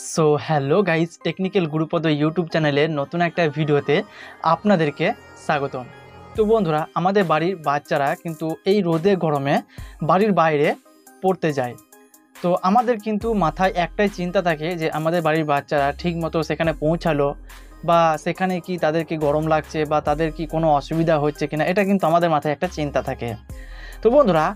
So hello guys, technical Gurupada YouTube চ্যানেলের নতুন একটা ভিডিওতে আপনাদেরকে স্বাগতম। তো বন্ধুরা, আমাদের বাড়ির বাচ্চারা কিন্তু এই রোদে গরমে বাড়ির বাইরে পড়তে যায়। তো আমাদের কিন্তু মাথায় একটাই চিন্তা থাকে যে আমাদের বাড়ির বাচ্চারা ঠিকমতো সেখানে পৌঁছালো বা সেখানে কি তাদেরকে গরম লাগছে বা তাদের কি কোনো অসুবিধা হচ্ছে কিনা, এটা কিন্তু আমাদের মাথায় একটা চিন্তা থাকে। তো বন্ধুরা,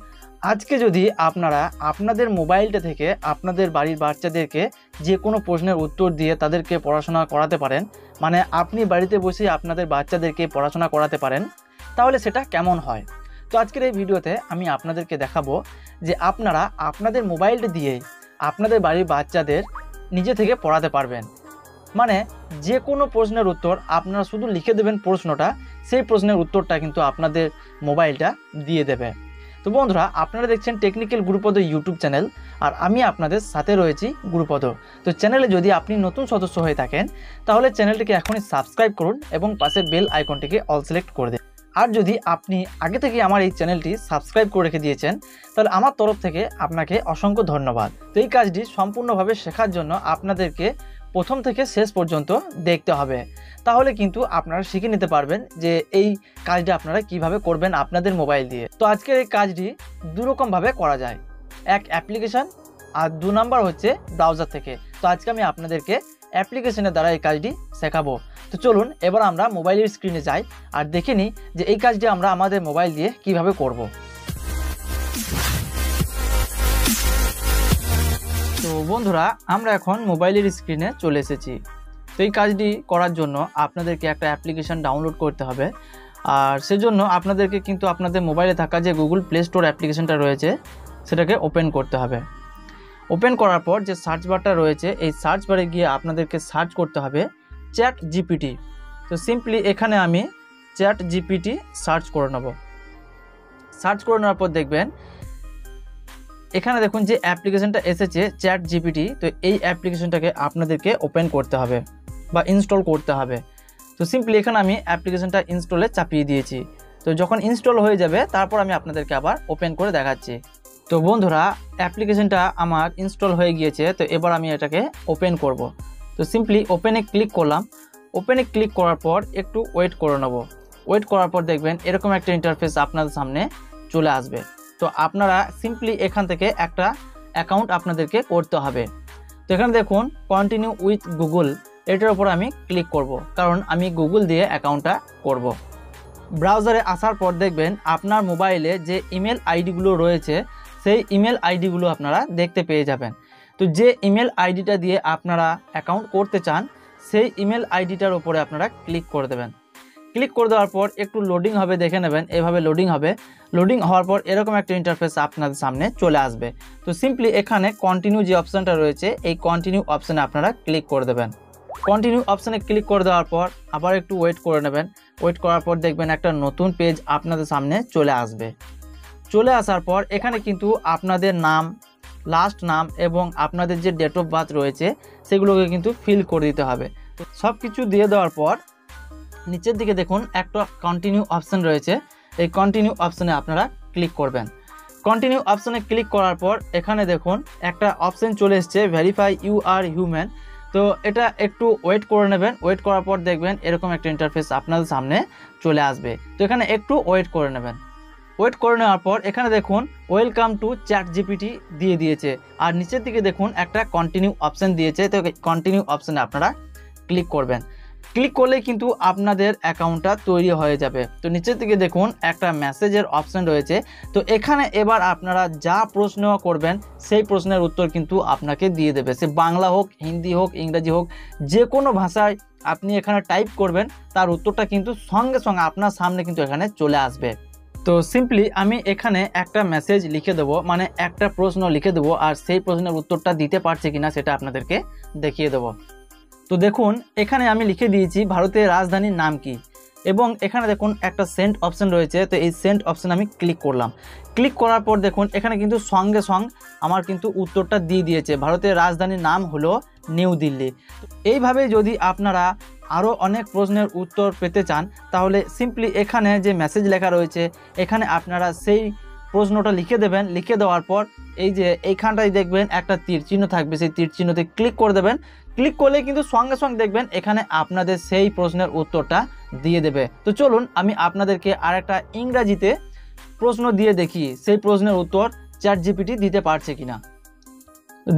আজকে যদি আপনারা আপনাদের মোবাইলটা থেকে আপনাদের বাড়ির বাচ্চাদেরকে যে কোনো প্রশ্নের উত্তর দিয়ে তাদেরকে পড়াশোনা করাতে পারেন, মানে আপনি বাড়িতে বসে আপনাদের বাচ্চাদেরকে পড়াশোনা করাতে পারেন, তাহলে সেটা কেমন হয়। তো আজকের এই ভিডিওতে আমি আপনাদেরকে দেখাবো যে আপনারা আপনাদের মোবাইলটা দিয়েই আপনাদের বাড়ির বাচ্চাদের নিজে থেকে পড়াতে পারবেন। মানে যে কোনো প্রশ্নের উত্তর আপনারা শুধু লিখে দেবেন প্রশ্নটা, সেই প্রশ্নের উত্তরটা কিন্তু আপনাদের মোবাইলটা দিয়ে দেবে। তো বন্ধুরা, আপনারা দেখছেন টেকনিক্যাল গুরুপদ ইউটিউব চ্যানেল, আর আমি আপনাদের সাথে রয়েছি গুরুপদ। তো চ্যানেলে যদি আপনি নতুন সদস্য হয়ে থাকেন তাহলে চ্যানেলটিকে এখনই সাবস্ক্রাইব করুন এবং পাশের বেল আইকনটিকে অল সিলেক্ট করে দিন। আর যদি আপনি আগে থেকে আমার এই চ্যানেলটি সাবস্ক্রাইব করে রেখে দিয়েছেন তাহলে আমার তরফ থেকে আপনাকে অসংখ্য ধন্যবাদ। তো এই কাজটি সম্পূর্ণভাবে শেখার জন্য আপনাদেরকে প্রথম থেকে শেষ পর্যন্ত দেখতে হবে, তাহলে কিন্তু আপনারা শিখে নিতে পারবেন যে এই কাজটা আপনারা কিভাবে করবেন আপনাদের মোবাইল দিয়ে। তো আজকের এই কাজটি দুরকমভাবে করা যায়, এক অ্যাপ্লিকেশন আর 2 নাম্বার হচ্ছে ব্রাউজার থেকে। তো আজকে আমি আপনাদেরকে অ্যাপ্লিকেশনের দ্বারা এই কাজটি শেখাবো। তো চলুন এবার আমরা মোবাইলের স্ক্রিনে যাই আর দেখে নিই যে এই কাজটি আমরা আমাদের মোবাইল দিয়ে কিভাবে করব। তো বন্ধুরা, আমরা এখন মোবাইলের স্ক্রিনে চলে এসেছি। তো এই কাজটি করার জন্য আপনাদেরকে একটা অ্যাপ্লিকেশন ডাউনলোড করতে হবে, আর সেজন্য আপনাদেরকে কিন্তু আপনাদের মোবাইলে থাকা যে গুগল প্লে স্টোর অ্যাপ্লিকেশনটা রয়েছে সেটাকে ওপেন করতে হবে। ওপেন করার পর যে সার্চ বারটা রয়েছে, এই সার্চ বারে গিয়ে আপনাদেরকে সার্চ করতে হবে চ্যাট জিপিটি। তো সিম্পলি এখানে আমি চ্যাট জিপিটি সার্চ করে নেব। সার্চ করে নেওয়ার পর দেখবেন এখানে দেখুন যে অ্যাপ্লিকেশনটা এসেছে চ্যাট জিপিটি। তো এই অ্যাপ্লিকেশনটাকে আপনাদেরকে ওপেন করতে হবে বা ইনস্টল করতে হবে। তো সিম্পলি এখানে আমি অ্যাপ্লিকেশনটা ইনস্টলে চাপিয়ে দিয়েছি। তো যখন ইনস্টল হয়ে যাবে তারপর আমি আপনাদেরকে আবার ওপেন করে দেখাচ্ছি। তো বন্ধুরা, অ্যাপ্লিকেশনটা আমার ইনস্টল হয়ে গিয়েছে। তো এবার আমি এটাকে ওপেন করব। তো সিম্পলি ওপেনে ক্লিক করলাম। ওপেনে ক্লিক করার পর একটু ওয়েট করে নেব। ওয়েট করার পর দেখবেন এরকম একটা ইন্টারফেস আপনাদের সামনে চলে আসবে। তো আপনারা সিম্পলি এখান থেকে একটা অ্যাকাউন্ট আপনাদেরকে করতে হবে। তো এখানে দেখুন কন্টিনিউ উইথ গুগল, এটার উপর আমি ক্লিক করব, কারণ আমি গুগল দিয়ে অ্যাকাউন্টটা করব। ব্রাউজারে আসার পর দেখবেন আপনার মোবাইলে যে ইমেল আইডিগুলো রয়েছে সেই ইমেল আইডিগুলো আপনারা দেখতে পেয়ে যাবেন। তো যে ইমেল আইডিটা দিয়ে আপনারা অ্যাকাউন্ট করতে চান সেই ইমেল আইডিটার উপরে আপনারা ক্লিক করে দেবেন। ক্লিক করে দেওয়ার পর একটু লোডিং হবে, দেখে নেবেন এভাবে লোডিং হবে। লোডিং হওয়ার পর এরকম একটা ইন্টারফেস আপনাদের সামনে চলে আসবে। তো সিম্পলি এখানে কন্টিনিউ যে অপশানটা রয়েছে এই কন্টিনিউ অপশানে আপনারা ক্লিক করে দেবেন। কন্টিনিউ অপশানে ক্লিক করে দেওয়ার পর আবার একটু ওয়েট করে নেবেন। ওয়েট করার পর দেখবেন একটা নতুন পেজ আপনাদের সামনে চলে আসবে। চলে আসার পর এখানে কিন্তু আপনাদের নাম, লাস্ট নাম এবং আপনাদের যে ডেট অফ বার্থ রয়েছে সেগুলোকে কিন্তু ফিল করে দিতে হবে। তো সব কিছু দিয়ে দেওয়ার পর নিচের দিকে দেখুন একটা কন্টিনিউ অপশান রয়েছে, এই কন্টিনিউ অপশানে আপনারা ক্লিক করবেন। কন্টিনিউ অপশানে ক্লিক করার পর এখানে দেখুন একটা অপশান চলে এসছে ভেরিফাই ইউ আর হিউম্যান। তো এটা একটু ওয়েট করে নেবেন। ওয়েট করার পর দেখবেন এরকম একটা ইন্টারফেস আপনাদের সামনে চলে আসবে। তো এখানে একটু ওয়েট করে নেবেন। ওয়েট করে নেওয়ার পর এখানে দেখুন ওয়েলকাম টু চ্যাট জিপিটি দিয়ে দিয়েছে, আর নিচের দিকে দেখুন একটা কন্টিনিউ অপশান দিয়েছে। তো কন্টিনিউ অপশানে আপনারা ক্লিক করবেন। ক্লিক করলে কিন্তু আপনাদের অ্যাকাউন্টটা তৈরি হয়ে যাবে। তো নিচের দিকে দেখুন একটা মেসেজের অপশান রয়েছে। তো এখানে এবার আপনারা যা প্রশ্ন করবেন সেই প্রশ্নের উত্তর কিন্তু আপনাকে দিয়ে দেবে, সে বাংলা হোক, হিন্দি হোক, ইংরাজি হোক, যে কোনো ভাষায় আপনি এখানে টাইপ করবেন তার উত্তরটা কিন্তু সঙ্গে সঙ্গে আপনার সামনে কিন্তু এখানে চলে আসবে। তো সিম্পলি আমি এখানে একটা মেসেজ লিখে দেবো, মানে একটা প্রশ্ন লিখে দেবো, আর সেই প্রশ্নের উত্তরটা দিতে পারছে কিনা সেটা আপনাদেরকে দেখিয়ে দেবো। তো দেখুন এখানে আমি লিখে দিয়েছি ভারতের রাজধানীর নাম কি, এবং এখানে দেখুন একটা সেন্ড অপশান রয়েছে। তো এই সেন্ড অপশানে আমি ক্লিক করলাম। ক্লিক করার পর দেখুন এখানে কিন্তু সঙ্গে সঙ্গে আমার কিন্তু উত্তরটা দিয়ে দিয়েছে, ভারতের রাজধানীর নাম হলো নিউ দিল্লি। এইভাবে যদি আপনারা আরও অনেক প্রশ্নের উত্তর পেতে চান তাহলে সিম্পলি এখানে যে মেসেজ লেখা রয়েছে এখানে আপনারা সেই প্রশ্নটা লিখে দেবেন। লিখে দেওয়ার পর এই যে এইখানটায় দেখবেন একটা তীর চিহ্ন থাকবে, সেই তীর চিহ্নতে ক্লিক করে দেবেন। ক্লিক করলে কিন্তু সঙ্গে সঙ্গে দেখবেন এখানে আপনাদের সেই প্রশ্নের উত্তরটা দিয়ে দেবে। তো চলুন আমি আপনাদেরকে আরেকটা ইংরাজিতে প্রশ্ন দিয়ে দেখি সেই প্রশ্নের উত্তর ChatGPT দিতে পারছে কিনা।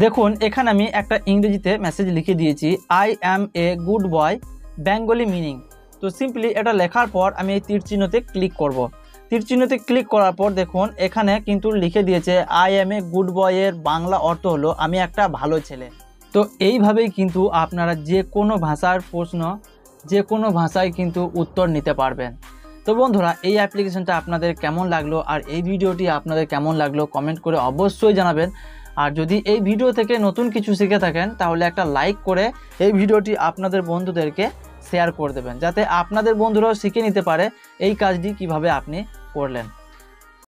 দেখুন এখানে আমি একটা ইংরেজিতে মেসেজ লিখে দিয়েছি, I am a good boy Bengali meaning. তো সিম্পলি এটা লেখার পর আমি এই তীর চিহ্নতে ক্লিক করব। তীর চিহ্নতে ক্লিক করার পর দেখুন এখানে কিন্তু লিখে দিয়েছে আই অ্যাম এ গুড বয়ের বাংলা অর্থ হলো আমি একটা ভালো ছেলে। তো এইভাবেই কিন্তু আপনারা যে কোনো ভাষার প্রশ্ন যে কোনো ভাষায় কিন্তু উত্তর নিতে পারবেন। তো বন্ধুরা এই অ্যাপ্লিকেশনটা আপনাদের কেমন লাগলো আর এই ভিডিওটি আপনাদের কেমন লাগলো কমেন্ট করে অবশ্যই জানাবেন। আর যদি এই ভিডিও থেকে নতুন কিছু শিখে থাকেন তাহলে একটা লাইক করে এই ভিডিওটি আপনাদের বন্ধুদেরকে শেয়ার করে দেবেন, যাতে আপনাদের বন্ধুরাও শিখে নিতে পারে এই কাজটি কিভাবে আপনি করলেন।